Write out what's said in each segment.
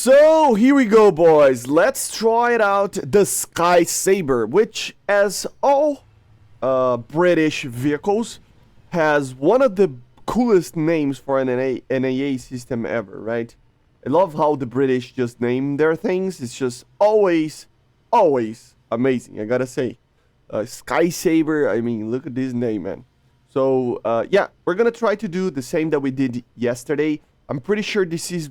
So here we go, boys. Let's try it out. The Sky Saber, which, as all British vehicles, has one of the coolest names for an AA system ever, right? I love how the British just name their things. It's just always amazing, I gotta say. Sky Saber, I mean, look at this name, man. So, yeah, we're gonna try to do the same that we did yesterday. I'm pretty sure this is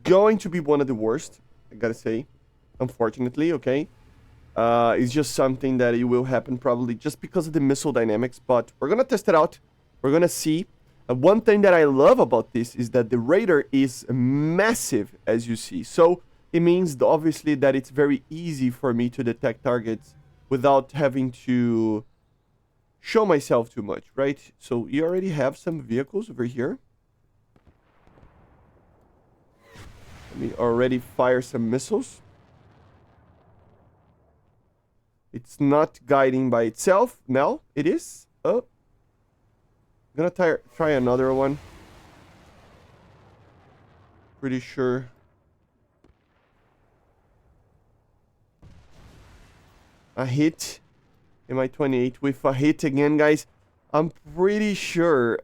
going to be one of the worst, I gotta say, unfortunately, okay? It's just something that it will happen probably just because of the missile dynamics, but we're gonna test it out. We're gonna see. One thing that I love about this is that the radar is massive, as you see. So it means obviously that it's very easy for me to detect targets without having to show myself too much, right? So you already have some vehicles over here. Let me already fire some missiles. It's not guiding by itself. Now it is. Oh. I'm gonna try another one. Pretty sure. A hit. MI-28 with a hit again, guys. I'm pretty sure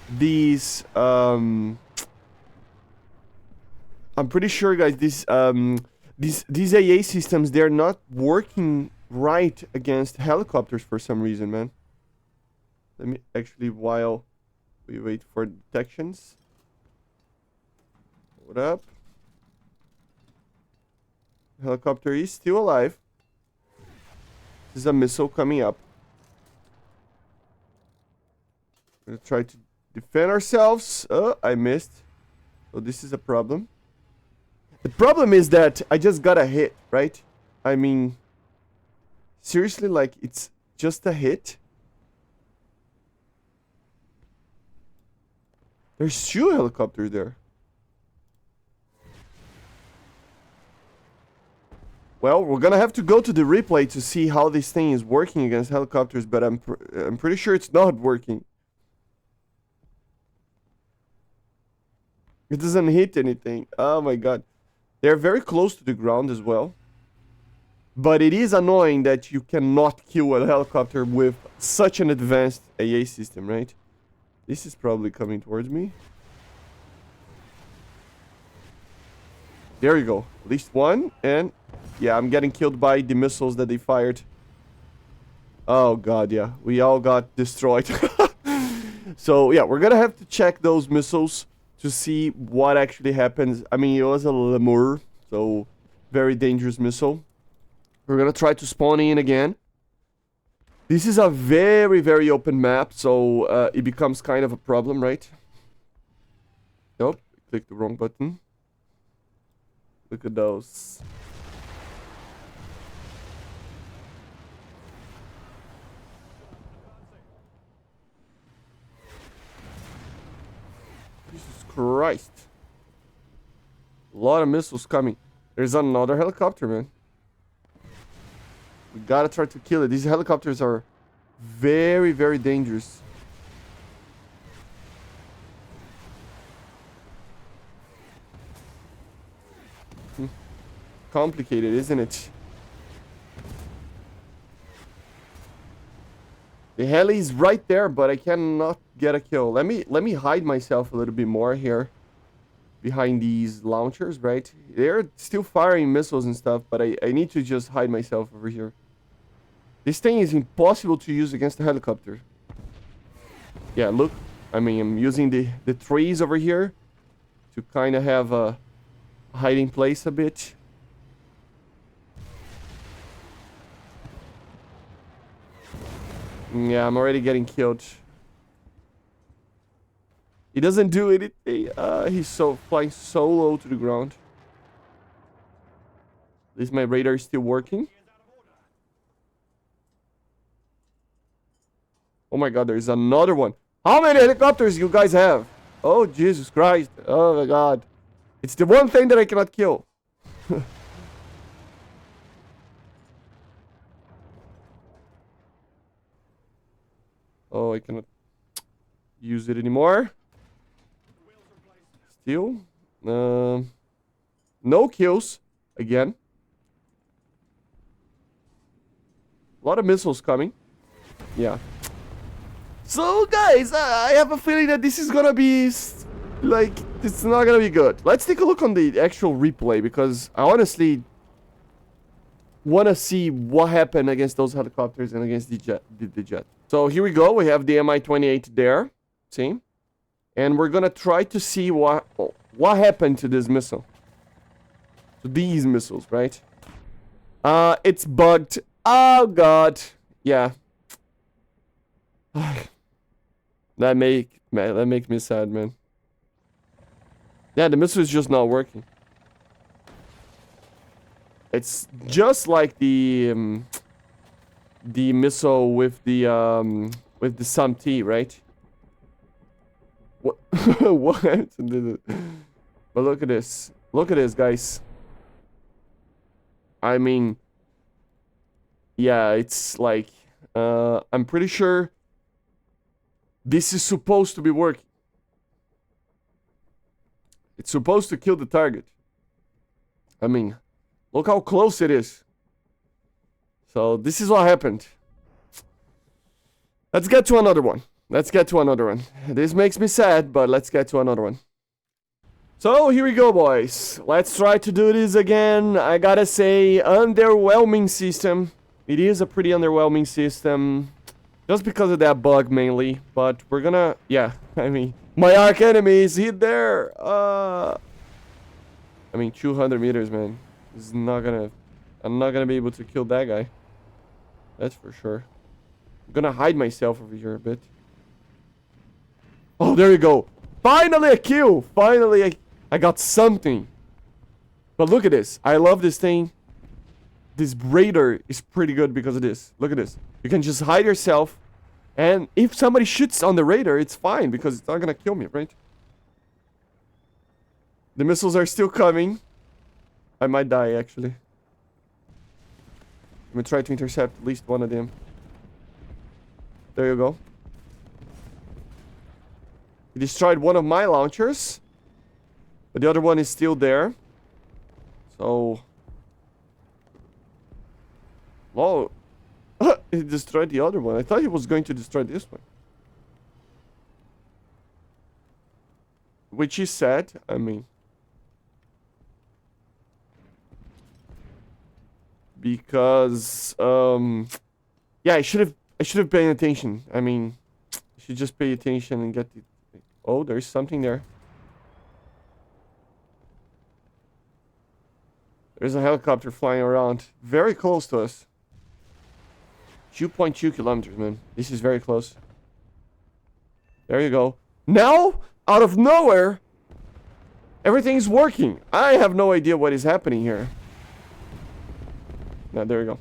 these I'm pretty sure, guys, these AA systems, they're not working right against helicopters for some reason, man. Let me actually, while we wait for detections. What up? Helicopter is still alive. This is a missile coming up. We're gonna try to defend ourselves. Oh, I missed. So this is a problem. The problem is that I just got a hit, right? I mean, seriously, like, it's just a hit. There's two helicopters there. Well, we're gonna have to go to the replay to see how this thing is working against helicopters, but I'm pretty sure it's not working. It doesn't hit anything. Oh my god. They're very close to the ground as well. But it is annoying that you cannot kill a helicopter with such an advanced AA system, right? This is probably coming towards me. There you go. At least one. And yeah, I'm getting killed by the missiles that they fired. Oh god, yeah. We all got destroyed. So yeah, we're gonna have to check those missiles to see what actually happens. I mean, it was a Lemur, so very dangerous missile. We're gonna try to spawn in again. This is a very open map, so it becomes kind of a problem, right? Nope, click the wrong button. Look at those. Jesus Christ. A lot of missiles coming. There's another helicopter, man. We gotta try to kill it. These helicopters are very dangerous. Complicated, isn't it? The heli is right there, but I cannot get a kill. Let me hide myself a little bit more here. Behind these launchers, right? They're still firing missiles and stuff, but I need to just hide myself over here. This thing is impossible to use against a helicopter. Yeah, look. I mean, I'm using the trees over here to kind of have a hiding place a bit. Yeah, I'm already getting killed. He doesn't do anything. He's flying so low to the ground. At least my radar is still working. Oh my god, there's another one. How many helicopters you guys have? Oh, Jesus Christ. Oh my god. It's the one thing that I cannot kill. Oh, I cannot use it anymore. Still. No kills. Again. A lot of missiles coming. Yeah. So, guys, I have a feeling that this is gonna be... like, it's not gonna be good. Let's take a look on the actual replay, because I honestly want to see what happened against those helicopters and against the jet. So here we go. We have the Mi-28 there. See? And we're gonna try to see what happened to this missile. To these missiles, right? It's bugged. Oh god. Yeah. That makes me sad, man. Yeah, the missile is just not working. It's just like the missile with the SAM-T, right? What what happened? But look at this. Look at this, guys. I mean, yeah, it's like I'm pretty sure this is supposed to be working. It's supposed to kill the target. I mean, look how close it is. So this is what happened. Let's get to another one. This makes me sad, but let's get to another one. So here we go, boys. Let's try to do this again. I gotta say, underwhelming system. It is a pretty underwhelming system. Just because of that bug mainly. But we're gonna... yeah, I mean... my arch enemy is hit there. I mean, 200 meters, man. This is not gonna... I'm not gonna be able to kill that guy. That's for sure. I'm gonna hide myself over here a bit. Oh, there you go. Finally a kill. Finally I got something. But look at this. I love this thing. This radar is pretty good because of this. Look at this. You can just hide yourself. And if somebody shoots on the radar, it's fine because it's not gonna kill me, right? The missiles are still coming. I might die, actually. I'm gonna try to intercept at least one of them. There you go. He destroyed one of my launchers. But the other one is still there. So... whoa. He destroyed the other one. I thought he was going to destroy this one. Which is sad. I mean... because... yeah, I should have paid attention. I mean... I should just pay attention and get the... oh, there's something there. There's a helicopter flying around. Very close to us. 2.2 kilometers, man. This is very close. There you go. Now, out of nowhere, everything's working. I have no idea what is happening here. Now, there you go.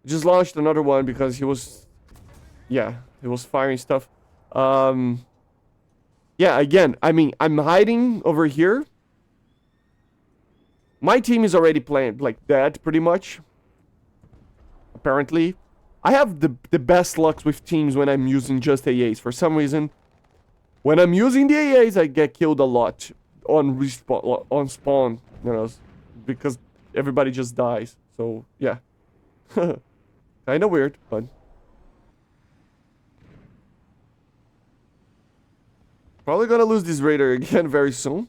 Just launched another one because he was... yeah, he was firing stuff. Yeah, again, I mean, I'm hiding over here. My team is already playing like that, pretty much. Apparently. I have the best luck with teams when I'm using just AAs. For some reason, when I'm using the AAs, I get killed a lot on respawn, on spawn, you know, because everybody just dies. So, yeah. Kinda weird, but... probably gonna lose this radar again very soon.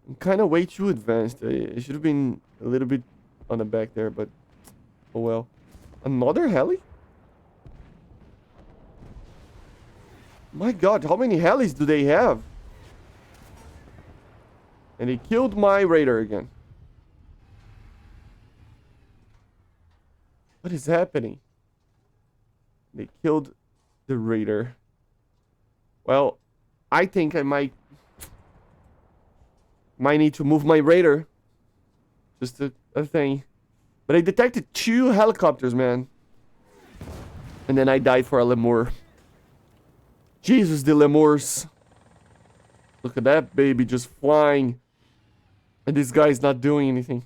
I'm kind of way too advanced. I should have been a little bit on the back there, but oh well. Another heli? My god, how many helis do they have? And he killed my radar again. What is happening? They killed the radar. Well, I think I might need to move my radar. Just a thing. But I detected 2 helicopters, man. And then I died for a lemur. Jesus, the lemurs. Look at that baby just flying. And this guy's not doing anything.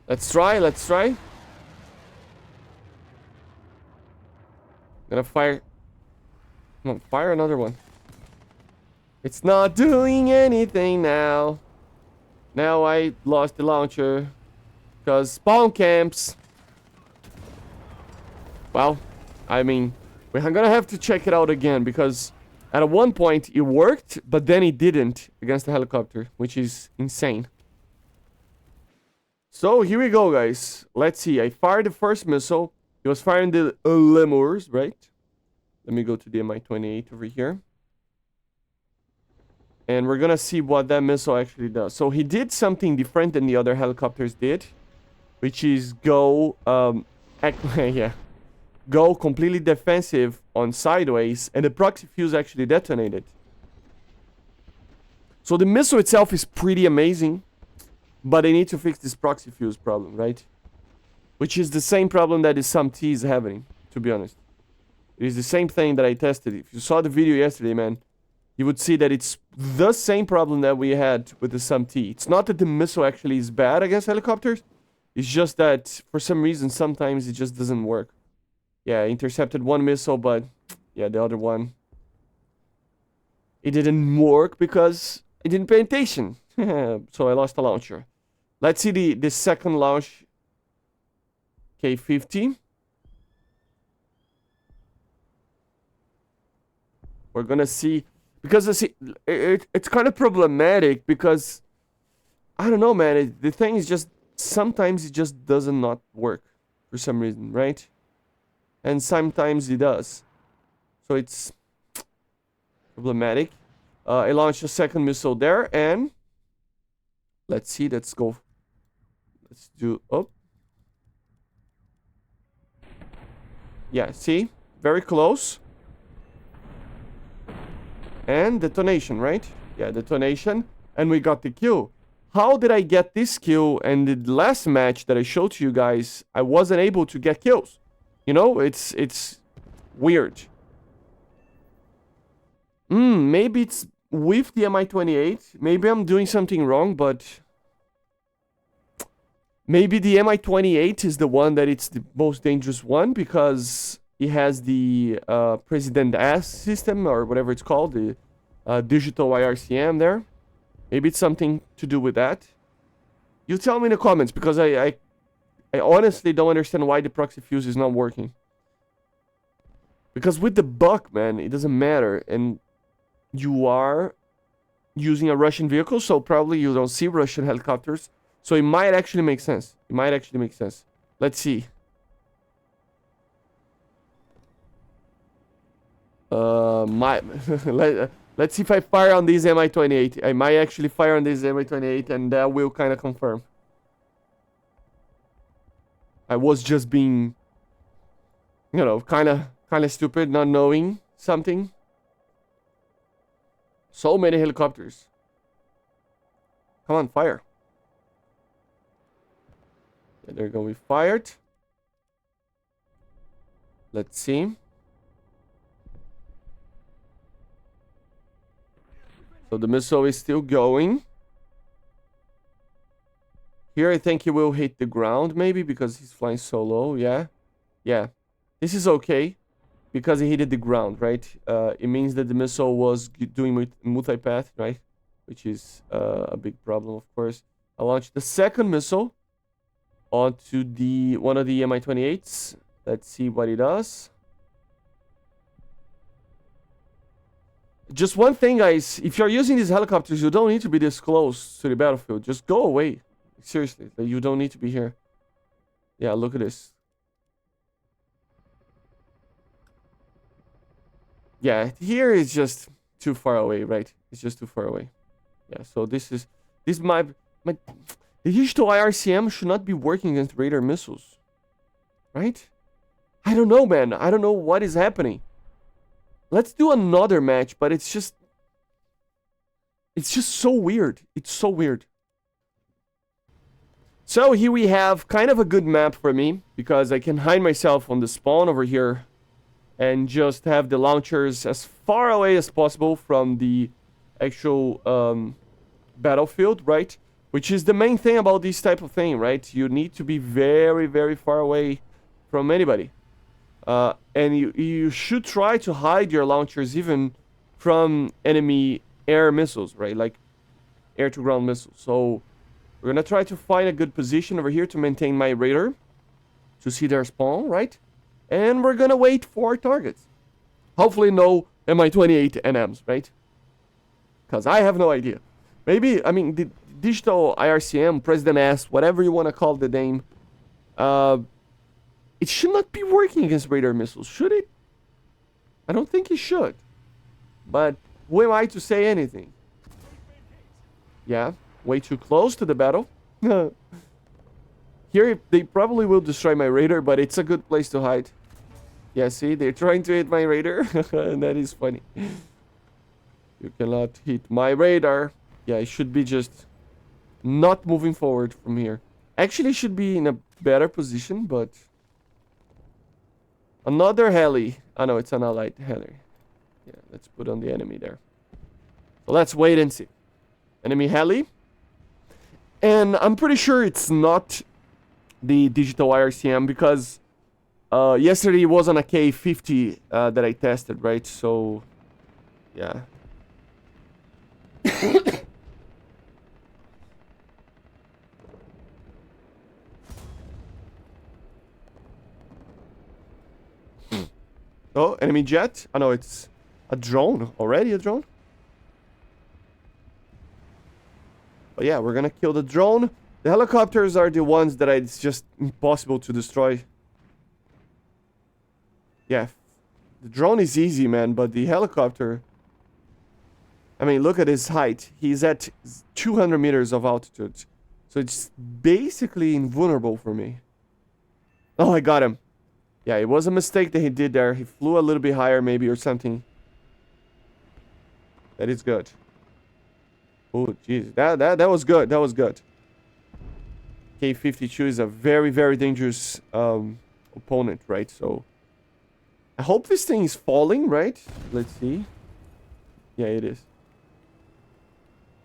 Let's try, let's try. Gonna fire. Come on, fire another one. It's not doing anything now. Now I lost the launcher. Because spawn camps. Well, I mean, we're gonna have to check it out again. Because at one point it worked, but then it didn't against the helicopter. Which is insane. So here we go, guys. Let's see. I fired the first missile. He was firing the lemurs, right? Let me go to the Mi-28 over here. And we're gonna see what that missile actually does. So he did something different than the other helicopters did. Which is go, yeah. Go completely defensive on sideways. And the proxy fuse actually detonated. So the missile itself is pretty amazing. But they need to fix this proxy fuse problem, right? Which is the same problem that the SAM-T is having, to be honest. It is the same thing that I tested. If you saw the video yesterday, man, you would see that it's the same problem that we had with the SAM-T. It's not that the missile actually is bad against helicopters. It's just that, for some reason, sometimes it just doesn't work. Yeah, I intercepted one missile, but yeah, the other one, it didn't work because I didn't pay attention. So I lost the launcher. Let's see the second launch. K-50. We're gonna see, because it's kind of problematic because I don't know, man. The thing is just sometimes it just does not work for some reason, right? And sometimes it does. So it's problematic. I launched a second missile there, and let's see. Let's go. Let's do. Oh. Yeah, see? Very close. And detonation, right? Yeah, detonation. And we got the kill. How did I get this kill? And the last match that I showed to you guys, I wasn't able to get kills. You know, it's weird. Maybe it's with the Mi-28. Maybe I'm doing something wrong, but maybe the Mi-28 is the one that it's the most dangerous one because it has the President S system or whatever it's called, the digital IRCM there. Maybe it's something to do with that. You tell me in the comments because I honestly don't understand why the proxy fuse is not working. Because with the buck, man, it doesn't matter. And you are using a Russian vehicle, so probably you don't see Russian helicopters. So it might actually make sense. It might actually make sense. Let's see. Let's see if I fire on this Mi-28. I might actually fire on this Mi-28, and that will kind of confirm. I was just being, you know, kind of stupid, not knowing something. So many helicopters. Come on, fire. Yeah, they're going to be fired. Let's see. So the missile is still going. Here I think he will hit the ground maybe because he's flying so low. Yeah. Yeah. This is okay because he hit the ground, right? It means that the missile was doing multipath, right? Which is a big problem, of course. I launched the second missile onto one of the Mi-28s. Let's see what it does. Just one thing, guys. If you're using these helicopters, you don't need to be this close to the battlefield. Just go away. Seriously, you don't need to be here. Yeah, look at this. Yeah, here is just too far away, right? It's just too far away. Yeah, so this my the digital IRCM should not be working against radar missiles, right? I don't know, man. I don't know what is happening. Let's do another match, but it's just so weird. It's so weird. So here we have kind of a good map for me because I can hide myself on the spawn over here and just have the launchers as far away as possible from the actual battlefield, right? Which is the main thing about this type of thing, right? You need to be very, very far away from anybody. And you should try to hide your launchers even from enemy air missiles, right? Like air-to-ground missiles. So we're gonna try to find a good position over here to maintain my radar, to see their spawn, right? And we're gonna wait for targets. Hopefully no Mi-28 NMs, right? Because I have no idea. Maybe, I mean, the digital IRCM, President S, whatever you want to call the name, it should not be working against radar missiles, should it? I don't think it should. But who am I to say anything? Yeah, way too close to the battle. Here, they probably will destroy my radar, but it's a good place to hide. Yeah, see, they're trying to hit my radar, and that is funny. You cannot hit my radar. Yeah, it should be just not moving forward from here. Actually, should be in a better position, but... Another heli. Oh, no, it's an allied heli. Yeah, let's put on the enemy there. So let's wait and see. Enemy heli. And I'm pretty sure it's not the digital IRCM because yesterday it was on a K50 that I tested, right? So, yeah. Oh, enemy jet. Oh no, it's a drone. Already a drone? But yeah, we're gonna kill the drone. The helicopters are the ones that it's just impossible to destroy. Yeah. The drone is easy, man, but the helicopter... I mean, look at his height. He's at 200 meters of altitude. So it's basically invulnerable for me. Oh, I got him. Yeah, it was a mistake that he did there. He flew a little bit higher maybe or something. That is good. Oh, jeez. That was good. That was good. K-52 is a very, very dangerous opponent, right? So, I hope this thing is falling, right? Let's see. Yeah, it is.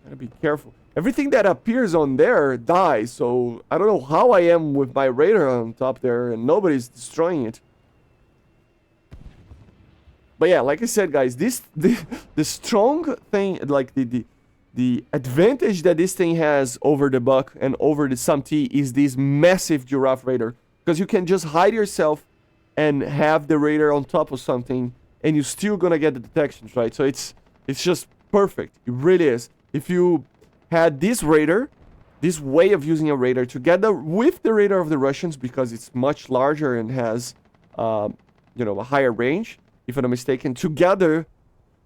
Gotta be careful. Everything that appears on there dies, so I don't know how I am with my radar on top there and nobody's destroying it. But yeah, like I said, guys, the strong thing, like the advantage that this thing has over the Buck and over the SAM-T is this massive giraffe radar. Because you can just hide yourself and have the radar on top of something and you're still gonna get the detections, right? So it's just perfect. It really is. If you had this radar, this way of using a radar together with the radar of the Russians, because it's much larger and has, you know, a higher range, if I'm not mistaken, together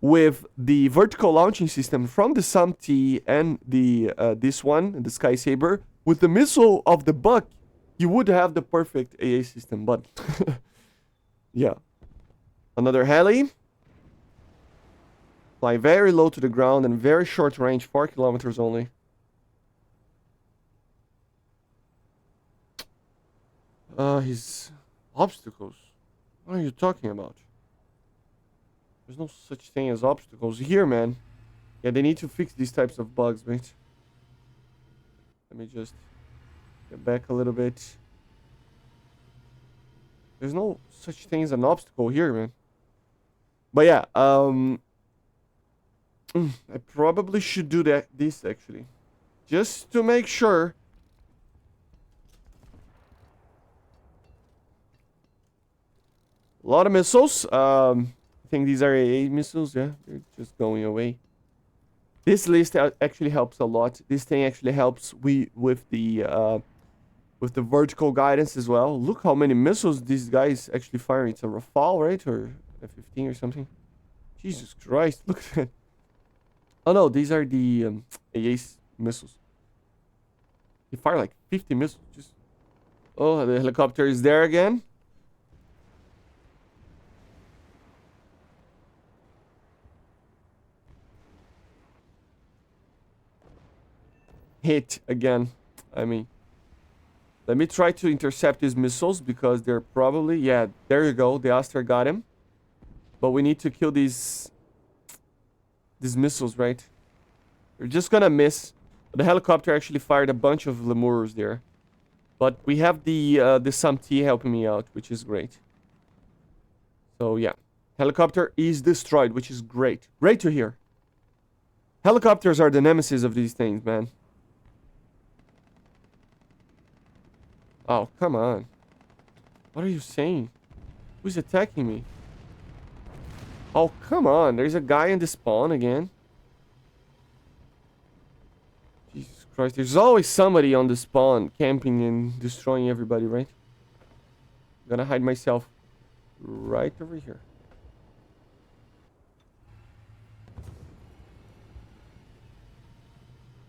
with the vertical launching system from the SAM-T and the this one, the Sky Saber, with the missile of the Buck, you would have the perfect AA system. But yeah, another heli. Fly very low to the ground and very short range, 4 kilometers only. His obstacles. What are you talking about? There's no such thing as obstacles here, man. Yeah, they need to fix these types of bugs, mate. Let me just get back a little bit. There's no such thing as an obstacle here, man. But yeah, I probably should do this actually, just to make sure. A lot of missiles. I think these are AA missiles. Yeah, they're just going away. This list actually helps a lot. This thing actually helps with the vertical guidance as well. Look how many missiles these guys actually firing. It's a Rafale, right, or a 15 or something. Jesus Christ! Look at that. Oh no, these are the AA missiles. They fire like 50 missiles. Just... Oh, the helicopter is there again. Hit again. I mean, let me try to intercept these missiles because they're probably... Yeah, there you go. The Aster got him. But we need to kill these missiles, right? We're just gonna miss. The helicopter actually fired a bunch of lemurs there. But we have the SAMT helping me out, which is great. So yeah. Helicopter is destroyed, which is great. Great to hear. Helicopters are the nemesis of these things, man. Oh, come on. What are you saying? Who's attacking me? Oh, come on. There's a guy in the spawn again. Jesus Christ. There's always somebody on the spawn camping and destroying everybody, right? I'm gonna hide myself right over here.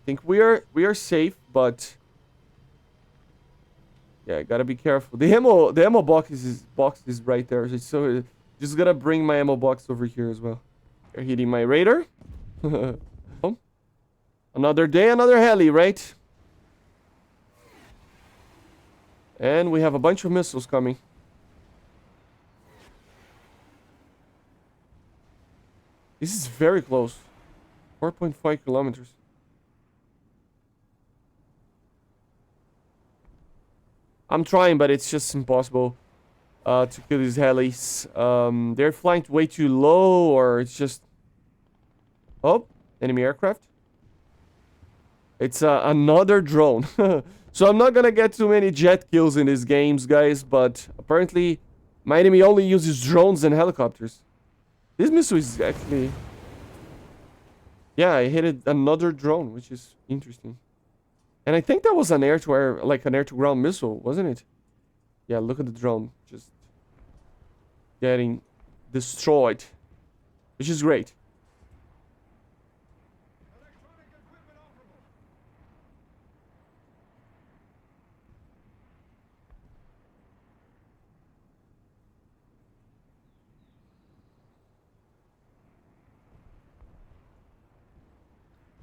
I think we are safe, but yeah, gotta be careful. The ammo box is right there. So just gotta bring my ammo box over here as well. They're hitting my radar. Oh. Another day, another heli, right? And we have a bunch of missiles coming. This is very close. 4.5 kilometers. I'm trying, but it's just impossible to kill these helis. They're flying way too low, or it's just... Oh, enemy aircraft. It's another drone. So I'm not gonna get too many jet kills in these games, guys, but apparently my enemy only uses drones and helicopters. This missile is actually... Yeah, I hit another drone, which is interesting. And I think that was an air-to-air, like an air-to-ground missile, wasn't it? Yeah, look at the drone. Just getting destroyed. Which is great.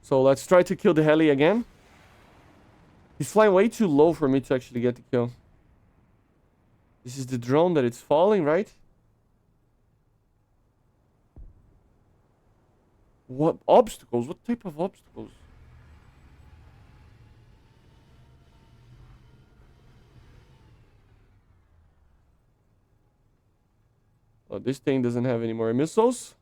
So let's try to kill the heli again. He's flying way too low for me to actually get the kill. This is the drone that it's falling, right? What obstacles? What type of obstacles? Oh, this thing doesn't have any more missiles.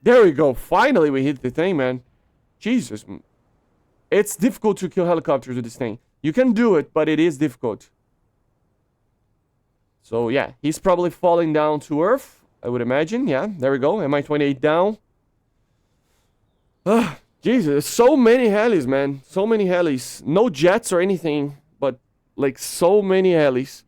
There we go. Finally, we hit the thing, man. Jesus. It's difficult to kill helicopters with this thing. You can do it, but it is difficult. So, yeah. He's probably falling down to Earth, I would imagine. Yeah, there we go. Mi-28 down. Jesus. So many helis, man. So many helis. No jets or anything, but, like, so many helis.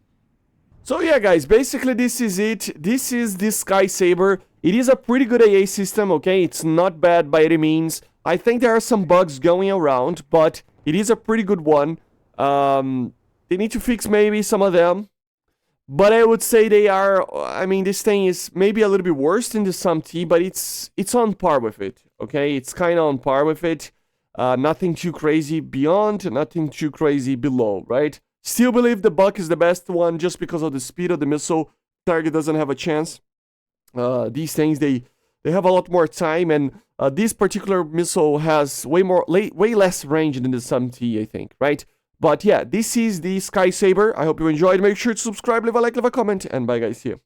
So, yeah, guys. Basically, this is it. This is the Sky Saber. It is a pretty good AA system, okay? It's not bad by any means. I think there are some bugs going around, but it is a pretty good one. They need to fix maybe some of them. But I would say they are... I mean, this thing is maybe a little bit worse than the SAMT, but it's on par with it, okay? It's kind of on par with it. Nothing too crazy beyond, nothing too crazy below, right? Still believe the BUGGED is the best one just because of the speed of the missile. Target doesn't have a chance. These things, they have a lot more time, and this particular missile has way less range than the SAMT, I think, right? But yeah, this is the Sky Saber. I hope you enjoyed. Make sure to subscribe, leave a like, leave a comment, and bye guys, see you.